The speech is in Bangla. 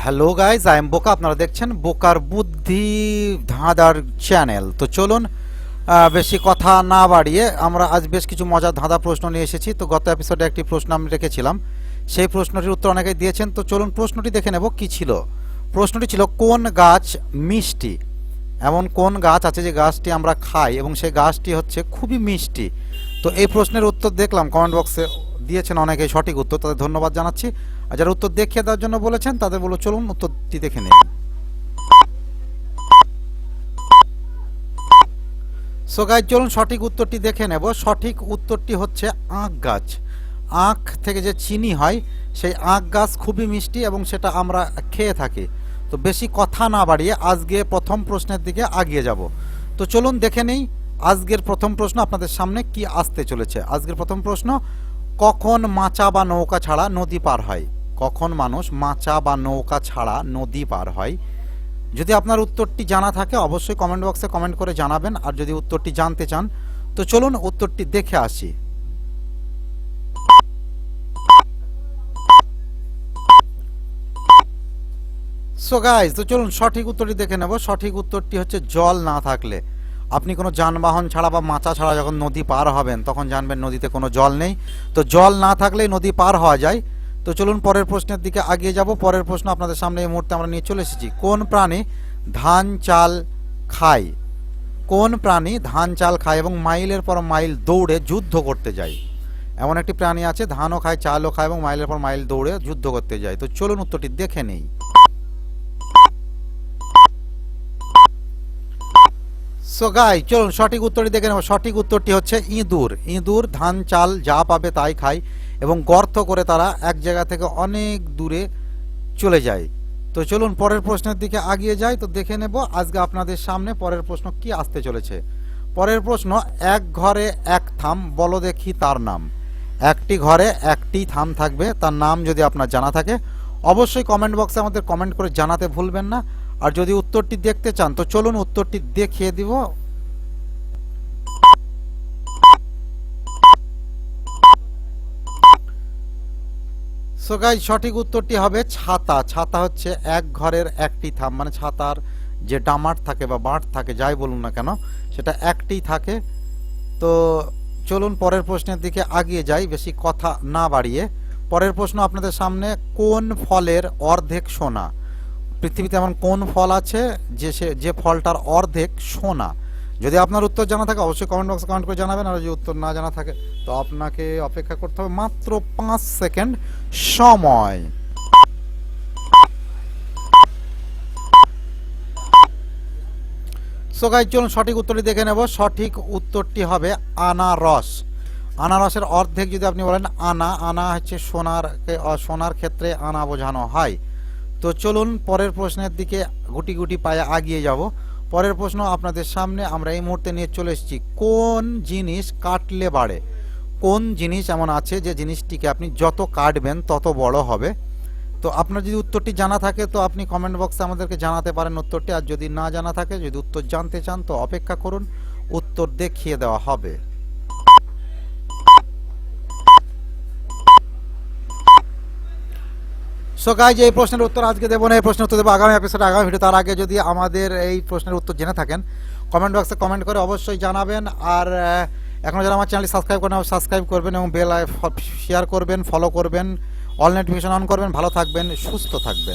হ্যালো গাইজ, আই এম বোকা। আপনারা দেখছেন বোকার বুদ্ধি ধাঁধার চ্যানেল। তো চলুন বেশি কথা না বাড়িয়ে আমরা আজ বেশ কিছু মজার ধাঁধা প্রশ্ন নিয়ে এসেছি। তো গত এপিসোডে একটি প্রশ্ন আমি রেখেছিলাম, সেই প্রশ্নটির উত্তর অনেকেই দিয়েছেন। তো চলুন প্রশ্নটি দেখে নেব কি ছিল। প্রশ্নটি ছিল, কোন গাছ মিষ্টি? এমন কোন গাছ আছে যে গাছটি আমরা খাই এবং সেই গাছটি হচ্ছে খুবই মিষ্টি? তো এই প্রশ্নের উত্তর দেখলাম কমেন্ট বক্সে দিয়েছেন অনেকেই সঠিক উত্তর, তাদের ধন্যবাদ জানাচ্ছি। আর যারা উত্তর দেখিয়ে দেওয়ার জন্য বলেছেন তাদের বলো চলুন উত্তরটি দেখে নিন। সো গাইজ, চলুন সঠিক উত্তরটি দেখে নেব। সঠিক উত্তরটি হচ্ছে আখ গাছ। আখ থেকে যে চিনি হয় সেই আখ গাছ খুবই মিষ্টি এবং সেটা আমরা খেয়ে থাকি। তো বেশি কথা না বাড়িয়ে আজকে প্রথম প্রশ্নের দিকে এগিয়ে যাব। তো চলুন দেখে নেই আজকের প্রথম প্রশ্ন আপনাদের সামনে কি আসতে চলেছে। আজকের প্রথম প্রশ্ন, কখন মাচা বা নৌকা ছাড়া নদী পার হয়? কখন মানুষ মাচা বা নৌকা ছাড়া নদী পার হয়? যদি আপনার উত্তরটি জানা থাকে অবশ্যই কমেন্ট বক্সে কমেন্ট করে জানাবেন, আর যদি উত্তরটি জানতে চান তো চলুন উত্তরটি দেখে আসি। সো গাইজ, তো চলুন সঠিক উত্তরটি দেখে নেব। সঠিক উত্তরটি হচ্ছে জল না থাকলে। আপনি কোনো যানবাহন ছাড়া বা মাচা ছাড়া যখন নদী পার হবেন তখন জানবেন নদীতে কোনো জল নেই। তো জল না থাকলেই নদী পার হওয়া যায়। তো চলুন পরের প্রশ্নের দিকে এগিয়ে যাব। পরের প্রশ্ন আপনাদের সামনে এই মুহূর্তে আমরা নিয়ে চলে এসেছি। কোন প্রাণী ধান চাল খায়? কোন প্রাণী ধান চাল খায় এবং মাইলের পর মাইল দৌড়ে যুদ্ধ করতে যায়? এমন একটি প্রাণী আছে, ধানও খায়, চালও খায় এবং মাইলের পর মাইল দৌড়ে যুদ্ধ করতে যায়। তো চলুন উত্তরটি দেখে নেই। সো গাই, চলুন সঠিক উত্তরটি দেখে নেব। সঠিক উত্তরটি হচ্ছে ইঁদুর। ইঁদুর ধান চাল যা পাবে তাই খায় এবং গর্ত করে তারা এক জায়গা থেকে অনেক দূরে চলে যায়। তো চলুন পরের প্রশ্নের দিকে এগিয়ে যাই। তো দেখে নেব আজকে আপনাদের সামনে পরের প্রশ্ন কি আসতে চলেছে। পরের প্রশ্ন, এক ঘরে এক থাম, বলো দেখি তার নাম। একটি ঘরে একটি থাম থাকবে, তার নাম যদি আপনার জানা থাকে অবশ্যই কমেন্ট বক্সে আমাদের কমেন্ট করে জানাতে ভুলবেন না। আর যদি উত্তরটি দেখতে চান তো চলুন উত্তরটি দেখিয়ে দিব। সো গাইস, সঠিক উত্তরটি হবে ছাতা। ছাতা হচ্ছে এক ঘরের একটি থাম, মানে ছাতার যে ডামাট থাকে বা বাঁট থাকে যাই বলুন না কেন সেটা একটি থাকে। তো চলুন পরের প্রশ্নের দিকে এগিয়ে যাই বেশি কথা না বাড়িয়ে। পরের প্রশ্ন আপনাদের সামনে, কোন ফলের অর্ধেক সোনা? পৃথিবীতে এমন কোন ফল আছে যে ফলটার অর্ধেক সোনা? যদি আপনার উত্তর জানা থাকে অবশ্যই কমেন্ট বক্সে কমেন্ট করে জানাবেন, আর যদি উত্তর না জানা থাকে তো আপনাকে অপেক্ষা করতে হবে মাত্র 5 সেকেন্ড সময়। সো গাইস, চলুন সঠিক উত্তরটি দেখে নেব। সঠিক উত্তরটি হবে আনারস। আনারসের অর্ধেক যদি আপনি বলেন আনা, আনা হচ্ছে সোনার ক্ষেত্রে আনা বোঝানো হয়। তো চলুন পরের প্রশ্নের দিকে গুটি গুটি পায়ে এগিয়ে যাব। পরের প্রশ্ন আপনাদের সামনে আমরা এই মুহূর্তে নিয়ে চলে এসেছি, কোন জিনিস কাটলে বাড়ে? কোন জিনিস এমন আছে যে জিনিসটিকে আপনি যত কাটবেন তত বড় হবে? তো আপনার যদি উত্তরটি জানা থাকে তো আপনি কমেন্ট বক্সে আমাদেরকে জানাতে পারেন উত্তরটি, আর যদি না জানা থাকে, যদি উত্তর জানতে চান তো অপেক্ষা করুন, উত্তর দেখিয়ে দেওয়া হবে। সো গাইজ, এই প্রশ্নের উত্তর আজকে দেবো না, এই প্রশ্নের উত্তর দেবো আগামী এপিসোডে, আগামী ভিডিও। তার আগে যদি আমাদের এই প্রশ্নের উত্তর জেনে থাকেন কমেন্ট বক্সে কমেন্ট করে অবশ্যই জানাবেন। আর এখনও যারা আমার চ্যানেলটি সাবস্ক্রাইব করেন সাবস্ক্রাইব করবেন এবং বেল শেয়ার করবেন, ফলো করবেন, অল নোটিফিকেশন অন করবেন। ভালো থাকবেন, সুস্থ থাকবেন।